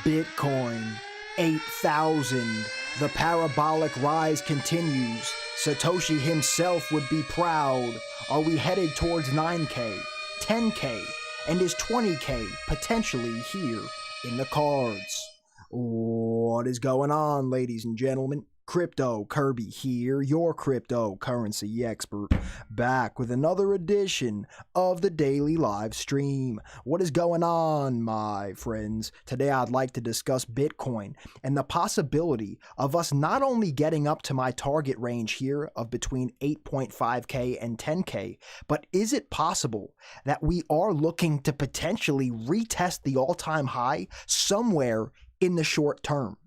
Bitcoin, 8,000. The parabolic rise continues. Satoshi himself would be proud. Are we headed towards 9K, 10K, and is 20K potentially here in the cards? What is going on, ladies and gentlemen? Crypto Kirby here, your cryptocurrency expert, back with another edition of the daily live stream. What is going on, my friends? Today I'd like to discuss Bitcoin and the possibility of us not only getting up to my target range here of between 8.5K and 10K, but is it possible that we are looking to potentially retest the all-time high somewhere in the short term?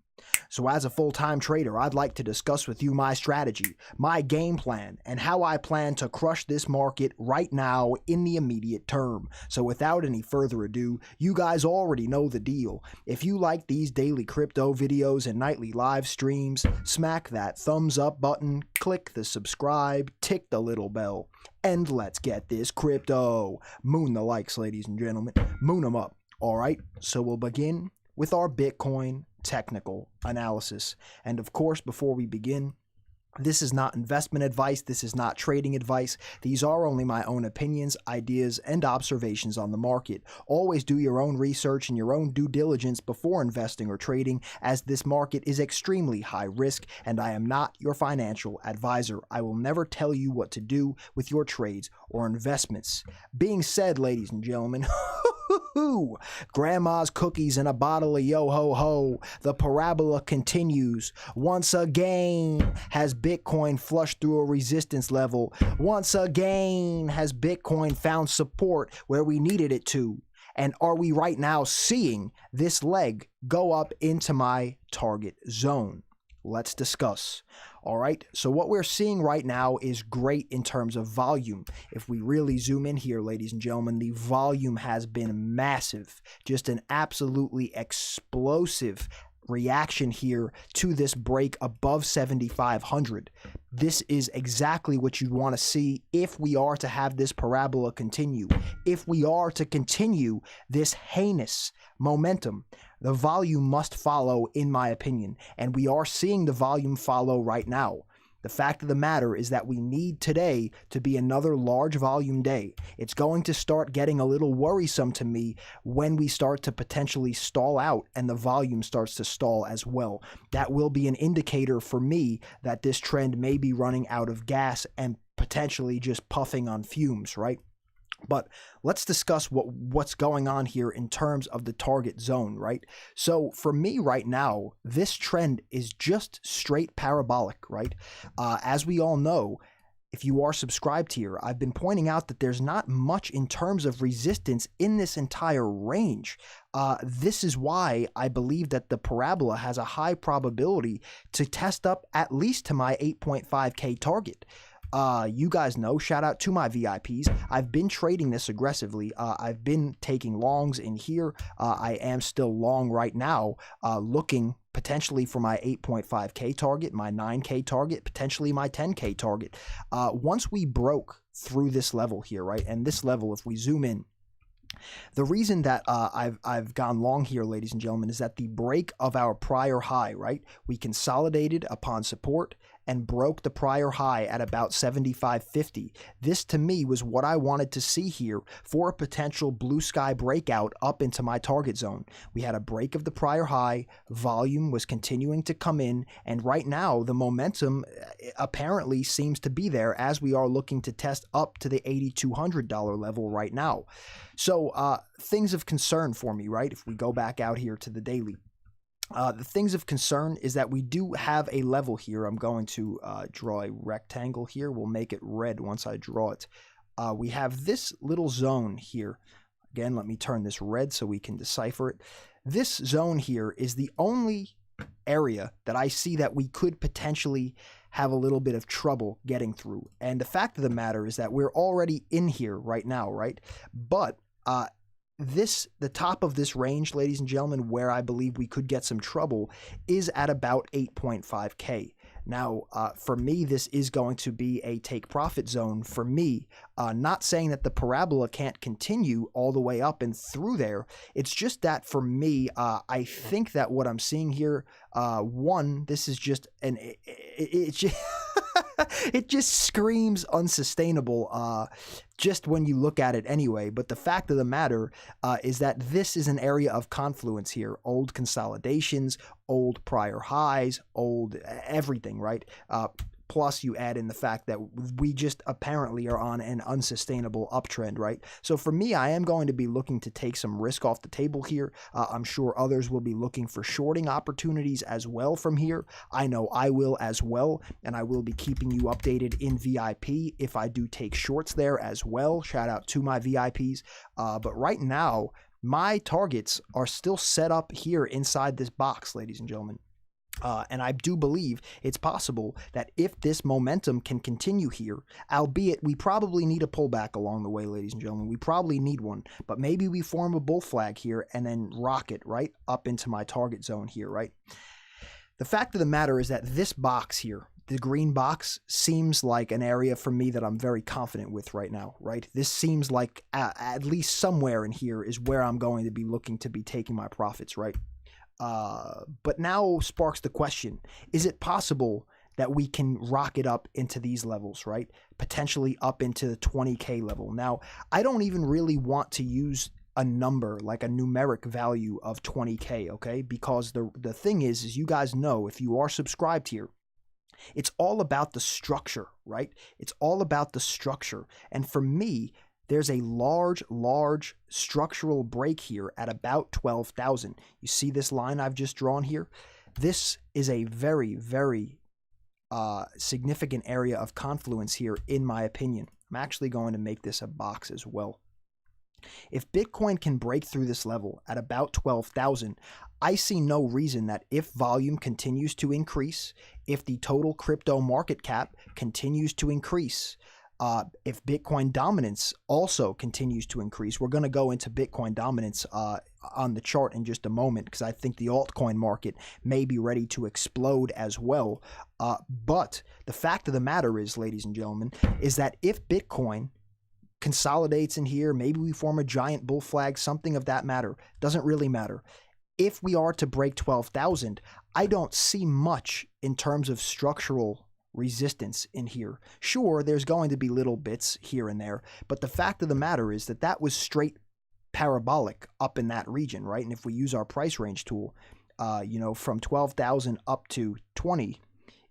So as a full-time trader, I'd like to discuss with you my strategy, my game plan, and how I plan to crush this market right now in the immediate term. So without any further ado, you guys already know the deal. If you like these daily crypto videos and nightly live streams, smack that thumbs up button, click the subscribe, tick the little bell, and let's get this crypto. Moon the likes, ladies and gentlemen. Moon them up. All right, so we'll begin with our Bitcoin technical analysis. And of course, before we begin, this is not investment advice. This is not trading advice. These are only my own opinions, ideas, and observations on the market. Always do your own research and your own due diligence before investing or trading, as this market is extremely high risk, and I am not your financial advisor. I will never tell you what to do with your trades or investments. Being said, ladies and gentlemen, grandma's cookies and a bottle of yo-ho-ho. The parabola continues. Once again, has Bitcoin flushed through a resistance level. Once again, has Bitcoin found support where we needed it to. And are we right now seeing this leg go up into my target zone? Let's discuss. All right, so what we're seeing right now is great in terms of volume. If we really zoom in here, ladies and gentlemen, the volume has been massive. Just an absolutely explosive reaction here to this break above 7,500. This is exactly what you'd want to see if we are to have this parabola continue. If we are to continue this heinous momentum, the volume must follow, in my opinion, and we are seeing the volume follow right now. The fact of the matter is that we need today to be another large volume day. It's going to start getting a little worrisome to me when we start to potentially stall out and the volume starts to stall as well. That will be an indicator for me that this trend may be running out of gas and potentially just puffing on fumes, right? But let's discuss what's going on here in terms of the target zone, right? So for me right now, this trend is just straight parabolic, right? As we all know, if you are subscribed here, I've been pointing out that there's not much in terms of resistance in this entire range. This is why I believe that the parabola has a high probability to test up at least to my 8.5K target. You guys know, shout out to my VIPs. I've been trading this aggressively. I've been taking longs in here. I am still long right now, looking potentially for my 8.5K target, my 9K target, potentially my 10K target. Once we broke through this level here, right? And this level, if we zoom in, the reason that I've gone long here, ladies and gentlemen, is that the break of our prior high, right? We consolidated upon support and broke the prior high at about 75.50. This to me was what I wanted to see here for a potential blue sky breakout up into my target zone. We had a break of the prior high, volume was continuing to come in, and right now the momentum apparently seems to be there as we are looking to test up to the $8,200 level right now. So things of concern for me, right? If we go back out here to the daily. The things of concern is that we do have a level here. I'm going to draw a rectangle here. We'll make it red once I draw it. We have this little zone here. Again, let me turn this red so we can decipher it. This zone here is the only area that I see that we could potentially have a little bit of trouble getting through. And the fact of the matter is that we're already in here right now, right? But the top of this range, ladies and gentlemen, where I believe we could get some trouble is at about 8.5K. Now, for me, this is going to be a take profit zone for me. Not saying that the parabola can't continue all the way up and through there. It's just that for me, I think that what I'm seeing here, one, this is just it just it just screams unsustainable. Just when you look at it anyway. But the fact of the matter is that this is an area of confluence here. Old consolidations, old prior highs, old everything, right? Plus you add in the fact that we just apparently are on an unsustainable uptrend, right? So for me, I am going to be looking to take some risk off the table here. I'm sure others will be looking for shorting opportunities as well from here. I know I will as well, and I will be keeping you updated in VIP if I do take shorts there as well. Shout out to my VIPs. But right now, my targets are still set up here inside this box, ladies and gentlemen. And I do believe it's possible that if this momentum can continue here, albeit we probably need a pullback along the way, ladies and gentlemen. We probably need one, but maybe we form a bull flag here and then rocket right up into my target zone here, right? The fact of the matter is that this box here, the green box, seems like an area for me that I'm very confident with right now, right? This seems like at least somewhere in here is where I'm going to be looking to be taking my profits, right? But now sparks the question, is it possible that we can rocket up into these levels, right? Potentially up into the 20K level. Now, I don't even really want to use a number, like a numeric value of 20K, okay? Because the thing is you guys know, if you are subscribed here, it's all about the structure, right? It's all about the structure. And for me, there's a large structural break here at about 12,000. You see this line I've just drawn here? This is a very significant area of confluence here, in my opinion. I'm actually going to make this a box as well. If Bitcoin can break through this level at about 12,000, I see no reason that if volume continues to increase, if the total crypto market cap continues to increase, if Bitcoin dominance also continues to increase, we're going to go into Bitcoin dominance on the chart in just a moment, because I think the altcoin market may be ready to explode as well. But the fact of the matter is, ladies and gentlemen, is that if Bitcoin consolidates in here, maybe we form a giant bull flag, something of that matter, doesn't really matter. If we are to break 12,000, I don't see much in terms of structural resistance in here. Sure, there's going to be little bits here and there, but the fact of the matter is that that was straight parabolic up in that region, right? And if we use our price range tool, you know, from 12,000 up to 20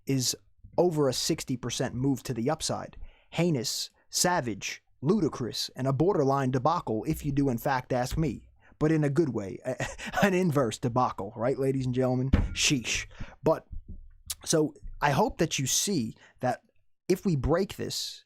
is over a 60% move to the upside. Heinous, savage, ludicrous, and a borderline debacle, if you do in fact ask me, but in a good way, an inverse debacle, right, ladies and gentlemen? Sheesh. But so I hope that you see that if we break this,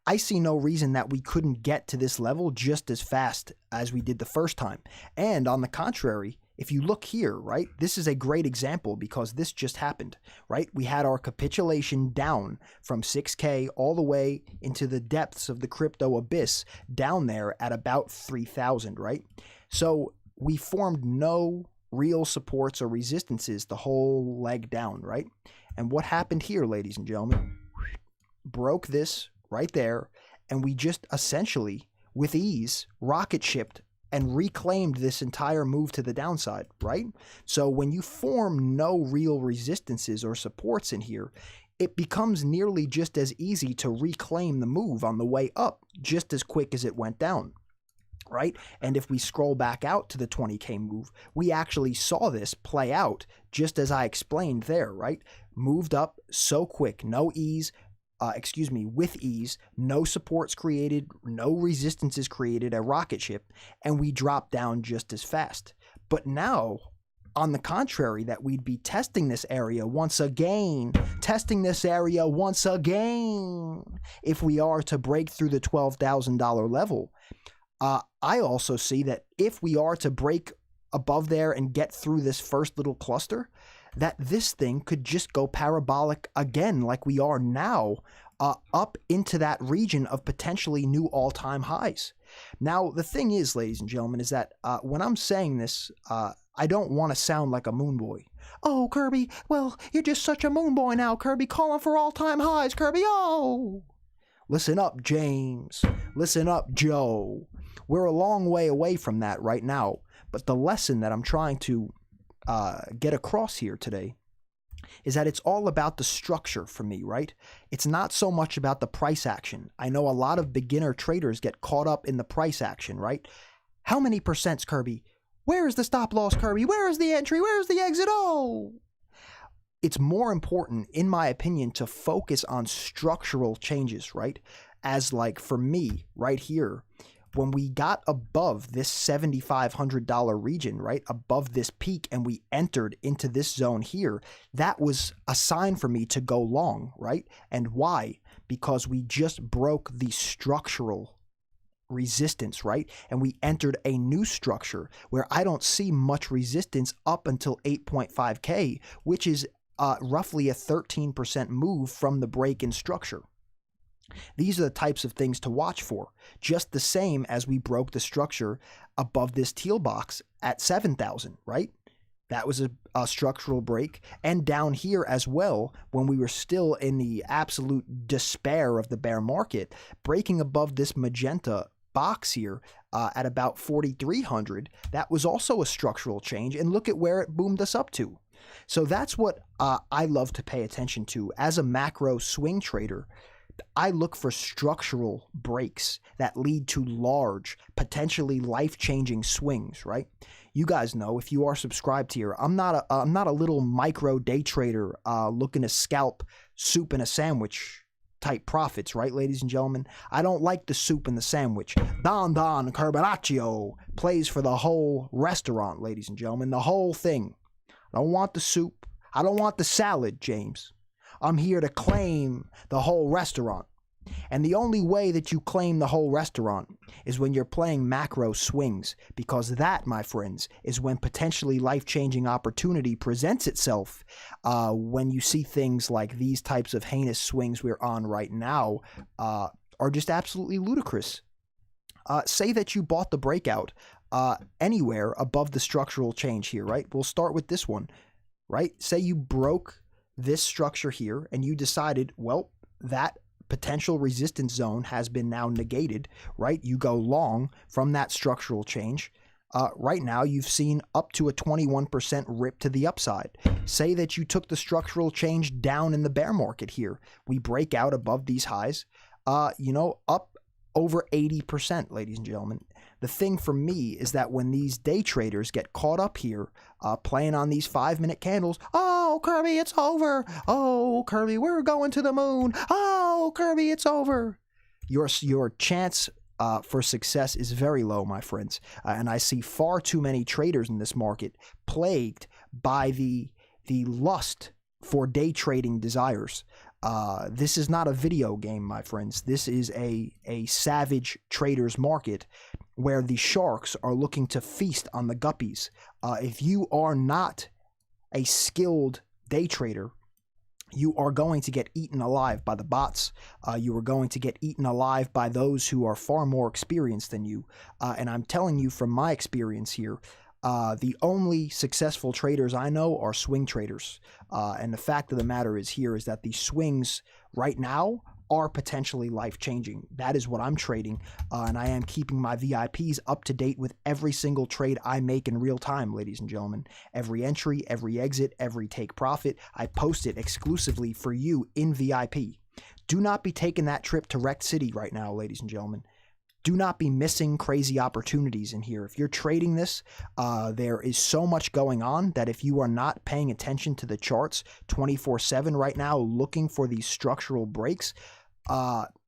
I see no reason that we couldn't get to this level just as fast as we did the first time. And on the contrary, if you look here, right, this is a great example because this just happened, right? We had our capitulation down from 6K all the way into the depths of the crypto abyss down there at about 3,000, right? So we formed no real supports or resistances the whole leg down, right? And what happened here, ladies and gentlemen? Broke this right there, and we just essentially, with ease, rocket shipped and reclaimed this entire move to the downside, right? So when you form no real resistances or supports in here, it becomes nearly just as easy to reclaim the move on the way up, just as quick as it went down, right? And if we scroll back out to the 20K move, we actually saw this play out just as I explained there, right? Moved up so quick, no ease, with ease, no supports created, no resistances created, a rocket ship, and we dropped down just as fast. But now, on the contrary, that we'd be testing this area once again, if we are to break through the $12,000 level. I also see that if we are to break above there and get through this first little cluster, that this thing could just go parabolic again like we are now, up into that region of potentially new all-time highs. Now, the thing is, ladies and gentlemen, is that when I'm saying this, I don't want to sound like a moon boy. Oh, Kirby, well, you're just such a moon boy now, Kirby, calling for all-time highs, Kirby, oh! Listen up, James. Listen up, Joe. We're a long way away from that right now, but the lesson that I'm trying to get across here today is that it's all about the structure for me, right? It's not so much about the price action. I know a lot of beginner traders get caught up in the price action, right? How many percents, Kirby? Where is the stop loss, Kirby? Where is the entry? Where is the exit? Oh! It's more important, in my opinion, to focus on structural changes, right? As like for me, right here, when we got above this $7,500 region, right, above this peak, and we entered into this zone here, that was a sign for me to go long, right? And why? Because we just broke the structural resistance, right? And we entered a new structure where I don't see much resistance up until 8.5K, which is roughly a 13% move from the break in structure. These are the types of things to watch for, just the same as we broke the structure above this teal box at 7,000, right? That was a structural break. And down here as well, when we were still in the absolute despair of the bear market, breaking above this magenta box here at about 4,300, that was also a structural change. And look at where it boomed us up to. So that's what I love to pay attention to. As a macro swing trader, I look for structural breaks that lead to large, potentially life-changing swings, right? You guys know, if you are subscribed here, I'm not a little micro day trader looking to scalp soup and a sandwich type profits, right, ladies and gentlemen? I don't like the soup and the sandwich. Don Carpaccio plays for the whole restaurant, ladies and gentlemen, the whole thing. I don't want the soup. I don't want the salad, James. I'm here to claim the whole restaurant. And the only way that you claim the whole restaurant is when you're playing macro swings, because that, my friends, is when potentially life-changing opportunity presents itself. When you see things like these types of heinous swings we're on right now are just absolutely ludicrous. Say that you bought the breakout anywhere above the structural change here, right? We'll start with this one, right? Say you broke this structure here and you decided, well, that potential resistance zone has been now negated, right? You go long from that structural change. Right now, you've seen up to a 21% rip to the upside. Say that you took the structural change down in the bear market here. We break out above these highs, up over 80%, ladies and gentlemen. The thing for me is that when these day traders get caught up here, playing on these 5-minute candles, oh, Kirby, it's over. Oh, Kirby, we're going to the moon. Oh, Kirby, it's over. Your chance for success is very low, my friends. And I see far too many traders in this market plagued by the lust for day trading desires. This is not a video game, my friends. This is a savage trader's market where the sharks are looking to feast on the guppies. If you are not a skilled day trader, you are going to get eaten alive by the bots. You are going to get eaten alive by those who are far more experienced than you. And I'm telling you from my experience here, the only successful traders I know are swing traders. And the fact of the matter is that the swings right now are potentially life-changing. That is what I'm trading, and I am keeping my VIPs up to date with every single trade I make in real time, ladies and gentlemen. Every entry, every exit, every take profit, I post it exclusively for you in VIP. Do not be taking that trip to Wrecked City right now, ladies and gentlemen. Do not be missing crazy opportunities in here. If you're trading this, there is so much going on that if you are not paying attention to the charts 24/7 right now, looking for these structural breaks,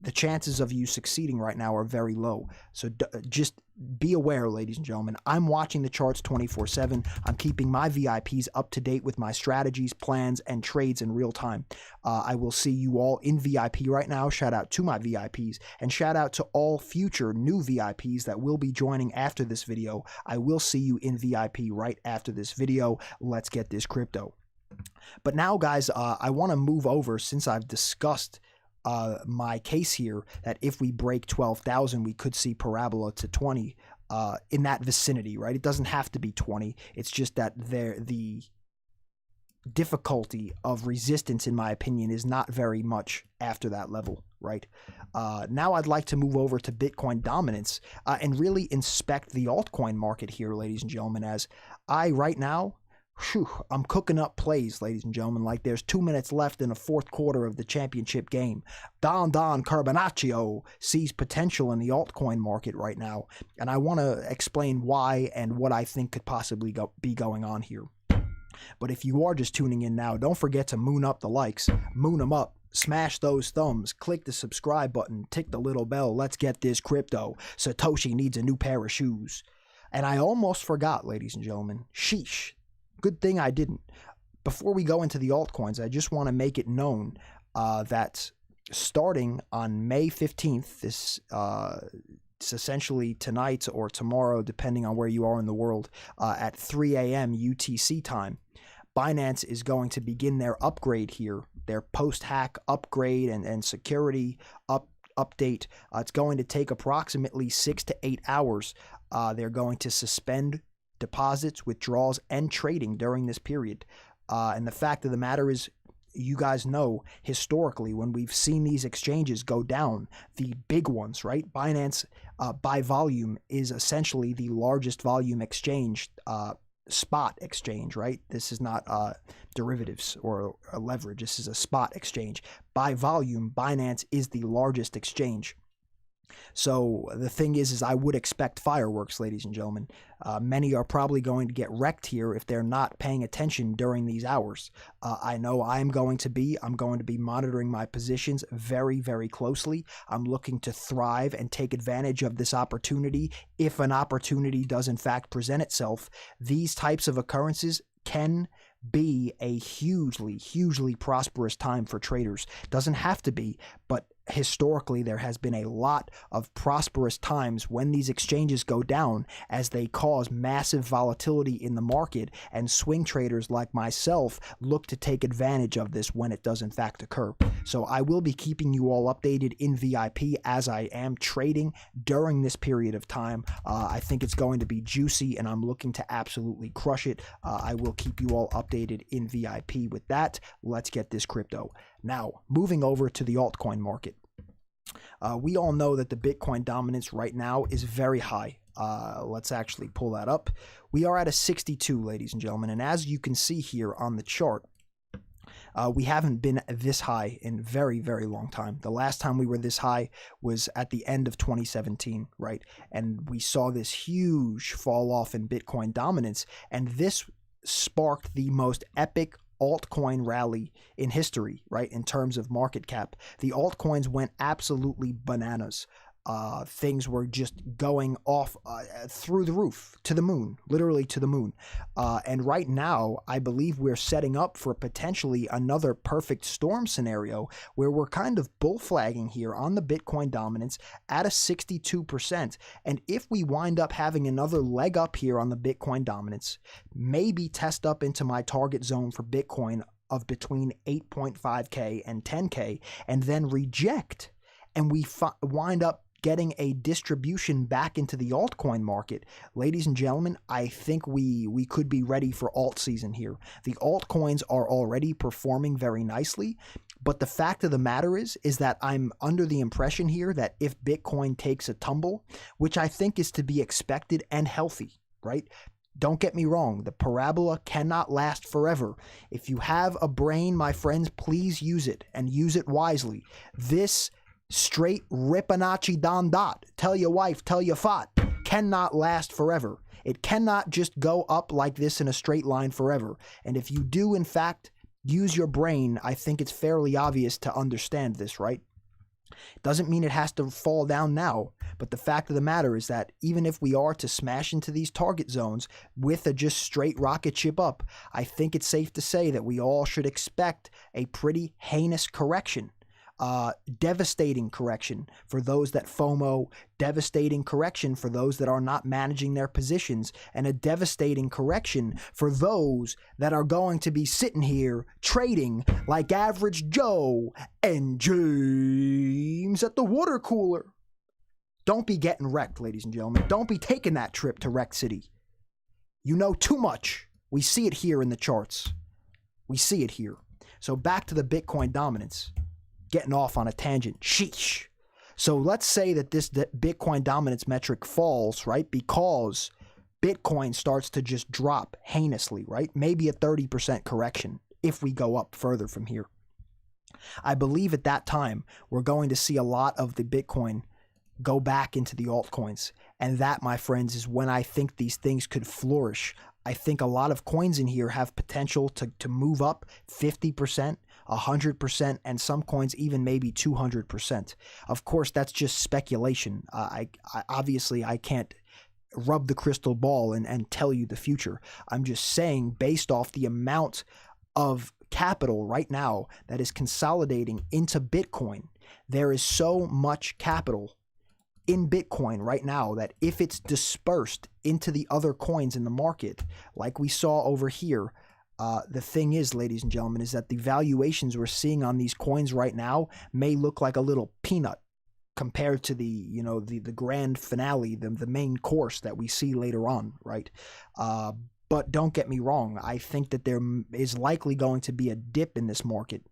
the chances of you succeeding right now are very low. So just be aware, ladies and gentlemen. I'm watching the charts 24/7. I'm keeping my VIPs up to date with my strategies, plans, and trades in real time. I will see you all in VIP right now. Shout out to my VIPs, and shout out to all future new VIPs that will be joining after this video. I will see you in VIP right after this video. Let's get this crypto. But now, guys, I want to move over, since I've discussed my case here, that if we break 12,000, we could see parabola to 20. in that vicinity, right? It doesn't have to be 20. It's just that the difficulty of resistance, in my opinion, is not very much after that level, right? Now I'd like to move over to Bitcoin dominance and really inspect the altcoin market here, ladies and gentlemen, as right now, I'm cooking up plays, ladies and gentlemen, like there's 2 minutes left in the fourth quarter of the championship game. Don Carbonaccio sees potential in the altcoin market right now, and I want to explain why and what I think could possibly be going on here. But if you are just tuning in now, don't forget to moon up the likes, moon them up, smash those thumbs, click the subscribe button, tick the little bell. Let's get this crypto. Satoshi needs a new pair of shoes. And I almost forgot, ladies and gentlemen. Sheesh. Good thing I didn't. Before we go into the altcoins, I just want to make it known that starting on May 15th, it's essentially tonight or tomorrow, depending on where you are in the world, at 3 a.m. UTC time, Binance is going to begin their upgrade here, their post-hack upgrade and security update. It's going to take approximately 6 to 8 hours. They're going to suspend deposits, withdrawals, and trading during this period. And the fact of the matter is, you guys know historically when we've seen these exchanges go down, the big ones, right? Binance by volume is essentially the largest volume exchange, spot exchange, right? This is not derivatives or a leverage. This is a spot exchange. By volume, Binance is the largest exchange. So the thing is I would expect fireworks, ladies and gentlemen. Many are probably going to get wrecked here if they're not paying attention during these hours. I know I'm going to be monitoring my positions very, very closely. I'm looking to thrive and take advantage of this opportunity. If an opportunity does in fact present itself, these types of occurrences can be a hugely prosperous time for traders. Doesn't have to be, but historically there has been a lot of prosperous times when these exchanges go down, as they cause massive volatility in the market, and swing traders like myself look to take advantage of this when it does in fact occur. So I will be keeping you all updated in VIP as I am trading during this period of time. I think it's going to be juicy and I'm looking to absolutely crush it. I will keep you all updated in VIP. With that, let's get this crypto. Now, moving over to the altcoin market. We all know that the Bitcoin dominance right now is very high. Let's actually pull that up. We are at a 62, ladies and gentlemen. And as you can see here on the chart, we haven't been this high in very, very long time. The last time we were this high was at the end of 2017, right? And we saw this huge fall off in Bitcoin dominance. And this sparked the most epic altcoin rally in history, right? In terms of market cap, the altcoins went absolutely bananas. Things were just going off through the roof, to the moon, literally to the moon. And right now, I believe we're setting up for potentially another perfect storm scenario where we're kind of bull flagging here on the Bitcoin dominance at a 62%. And if we wind up having another leg up here on the Bitcoin dominance, maybe test up into my target zone for Bitcoin of between 8.5K and 10K, and then reject, and we wind up getting a distribution back into the altcoin market, ladies and gentlemen, I think we could be ready for alt season here. The altcoins are already performing very nicely, but the fact of the matter is that I'm under the impression here that if Bitcoin takes a tumble, which I think is to be expected and healthy, right? Don't get me wrong, the parabola cannot last forever. If you have a brain, my friends, please use it and use it wisely. This straight Ripanachi Don Dot, tell your wife, tell your fat, cannot last forever. It cannot just go up like this in a straight line forever. And if you do, in fact, use your brain, I think it's fairly obvious to understand this, right? Doesn't mean it has to fall down now, but the fact of the matter is that even if we are to smash into these target zones with a just straight rocket ship up, I think it's safe to say that we all should expect a pretty heinous correction. Devastating correction for those that FOMO, devastating correction for those that are not managing their positions, and a devastating correction for those that are going to be sitting here trading like average Joe and James at the water cooler. Don't be getting wrecked, ladies and gentlemen. Don't be taking that trip to Wreck City. You know too much. We see it here in the charts. We see it here. So back to the Bitcoin dominance. Getting off on a tangent. Sheesh. So let's say that this Bitcoin dominance metric falls, right? Because Bitcoin starts to just drop heinously, right? Maybe a 30% correction if we go up further from here. I believe at that time, we're going to see a lot of the Bitcoin go back into the altcoins. And that, my friends, is when I think these things could flourish. I think a lot of coins in here have potential to move up 50%, 100%, and some coins even maybe 200%. Of course, that's just speculation. I obviously I can't rub the crystal ball and tell you the future. I'm just saying, based off the amount of capital right now that is consolidating into Bitcoin, there is so much capital in Bitcoin right now that if it's dispersed into the other coins in the market, like we saw over here, the thing is, ladies and gentlemen, is that the valuations we're seeing on these coins right now may look like a little peanut compared to the grand finale, the main course that we see later on, right? But don't get me wrong, I think that there is likely going to be a dip in this market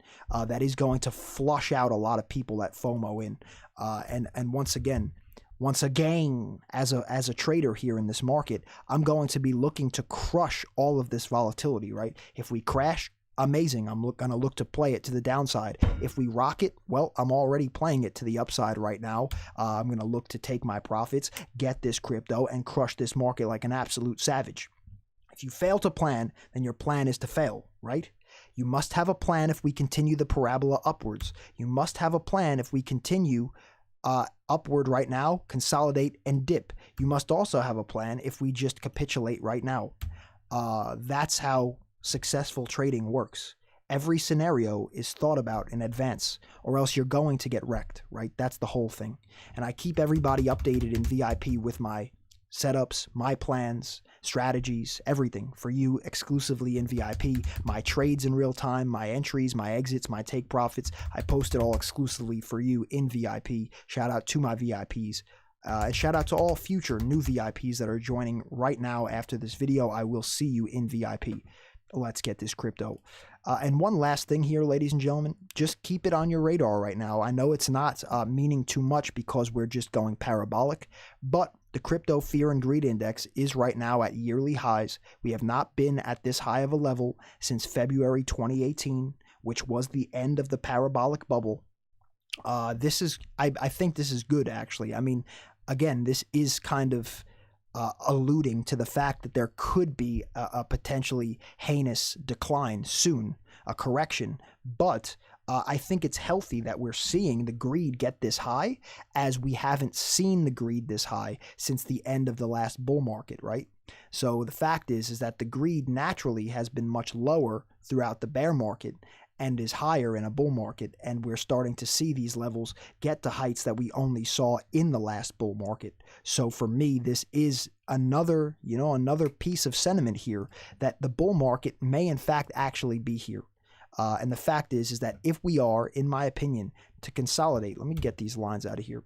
that is going to flush out a lot of people that FOMO in. And once again, as a trader here in this market, I'm going to be looking to crush all of this volatility, right? If we crash, amazing. I'm going to look to play it to the downside. If we rock it, well, I'm already playing it to the upside right now. I'm going to look to take my profits, get this crypto, and crush this market like an absolute savage. If you fail to plan, then your plan is to fail, right? You must have a plan if we continue the parabola upwards. You must have a plan if we continue upward right now, consolidate and dip. You must also have a plan if we just capitulate right now. That's how successful trading works. Every scenario is thought about in advance, or else you're going to get wrecked, right? That's the whole thing. And I keep everybody updated in VIP with my setups, my plans, strategies, everything for you exclusively in VIP. My trades in real time, my entries, my exits, my take profits. I post it all exclusively for you in VIP. Shout out to my VIPs. And shout out to all future new VIPs that are joining right now after this video. I will see you in VIP. Let's get this crypto. And one last thing here, ladies and gentlemen, just keep it on your radar right now. I know it's not meaning too much because we're just going parabolic, but the crypto fear and greed index is right now at yearly highs. We have not been at this high of a level since February 2018, which was the end of the parabolic bubble. I think this is good, actually. I mean, again, this is kind of alluding to the fact that there could be a potentially heinous decline soon, a correction. But I think it's healthy that we're seeing the greed get this high, as we haven't seen the greed this high since the end of the last bull market, right? So the fact is that the greed naturally has been much lower throughout the bear market and is higher in a bull market, and we're starting to see these levels get to heights that we only saw in the last bull market. So for me, this is another piece of sentiment here that the bull market may in fact actually be here. And the fact is that if we are, in my opinion, to consolidate, let me get these lines out of here.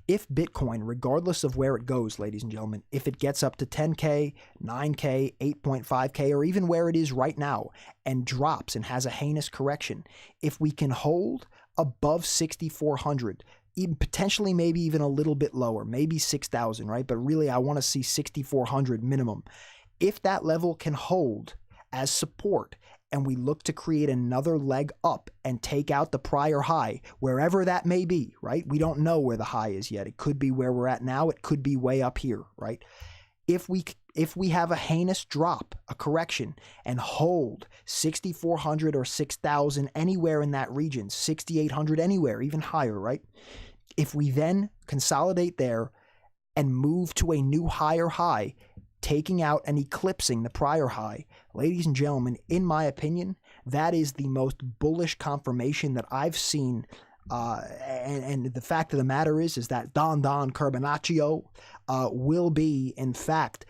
If Bitcoin, regardless of where it goes, ladies and gentlemen, if it gets up to 10K, 9K, 8.5K, or even where it is right now and drops and has a heinous correction, if we can hold above 6,400, even potentially maybe even a little bit lower, maybe 6,000, right? But really, I want to see 6,400 minimum. If that level can hold as support, and we look to create another leg up and take out the prior high, wherever that may be, right? We don't know where the high is yet. It could be where we're at now. It could be way up here, right? If we have a heinous drop, a correction, and hold 6,400 or 6,000, anywhere in that region, 6,800, anywhere, even higher, right? If we then consolidate there and move to a new higher high, taking out and eclipsing the prior high, ladies and gentlemen, in my opinion, that is the most bullish confirmation that I've seen. And the fact of the matter is that Don Carbonaccio will be, in fact,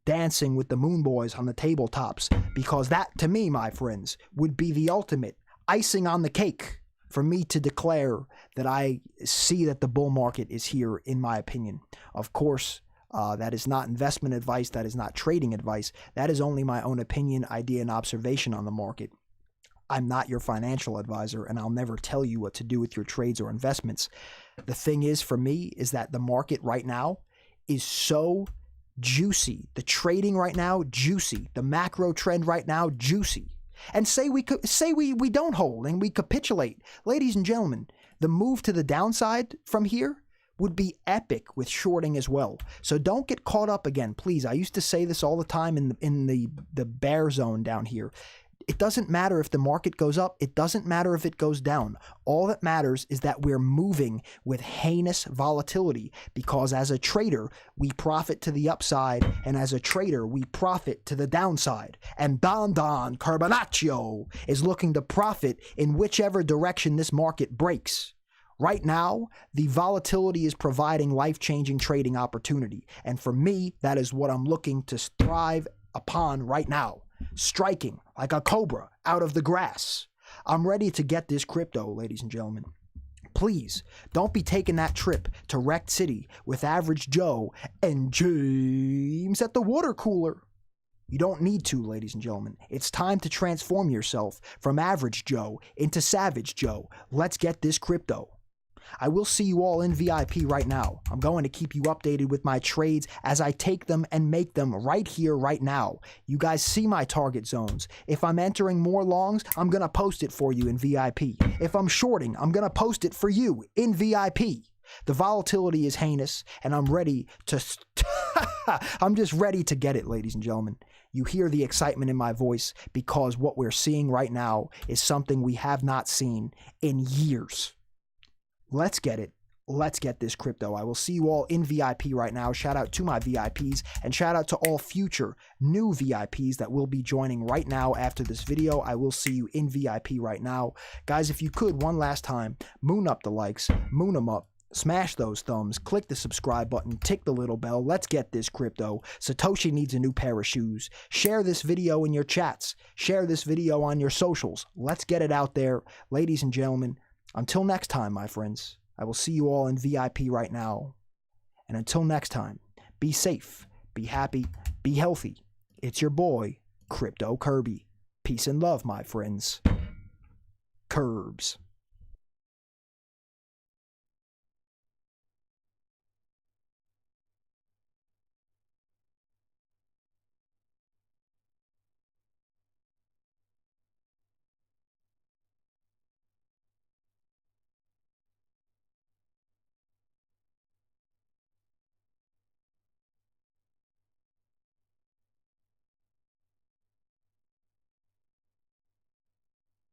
dancing with the Moon Boys on the tabletops, because that, to me, my friends, would be the ultimate icing on the cake for me to declare that I see that the bull market is here, in my opinion. Of course, that is not investment advice. That is not trading advice. That is only my own opinion, idea, and observation on the market. I'm not your financial advisor, and I'll never tell you what to do with your trades or investments. The thing is, for me, is that the market right now is so juicy. The trading right now, juicy. The macro trend right now, juicy. And say we don't hold and we capitulate. Ladies and gentlemen, the move to the downside from here would be epic with shorting as well. So don't get caught up again, please. I used to say this all the time in the bear zone down here. It doesn't matter if the market goes up. It doesn't matter if it goes down. All that matters is that we're moving with heinous volatility, because as a trader, we profit to the upside, and as a trader, we profit to the downside. And Don Carbonaccio is looking to profit in whichever direction this market breaks. Right now, the volatility is providing life-changing trading opportunity. And for me, that is what I'm looking to thrive upon right now. Striking like a cobra out of the grass. I'm ready to get this crypto, ladies and gentlemen. Please don't be taking that trip to Wrecked City with Average Joe and James at the water cooler. You don't need to, ladies and gentlemen. It's time to transform yourself from Average Joe into Savage Joe. Let's get this crypto. I will see you all in VIP right now. I'm going to keep you updated with my trades as I take them and make them right here, right now. You guys see my target zones. If I'm entering more longs, I'm going to post it for you in VIP. If I'm shorting, I'm going to post it for you in VIP. The volatility is heinous, and I'm ready to... I'm just ready to get it, ladies and gentlemen. You hear the excitement in my voice because what we're seeing right now is something we have not seen in years. Let's get it. Let's get this crypto. I will see you all in VIP right now. Shout out to my VIPs, and shout out to all future new VIPs that will be joining right now after this video. I will see you in VIP right now. Guys, if you could, one last time, moon up the likes, moon them up. Smash those thumbs, click the subscribe button, tick the little bell. Let's get this crypto. Satoshi needs a new pair of shoes. Share this video in your chats. Share this video on your socials. Let's get it out there. Ladies and gentlemen, until next time, my friends, I will see you all in VIP right now. And until next time, be safe, be happy, be healthy. It's your boy, Crypto Kirby. Peace and love, my friends. Curbs.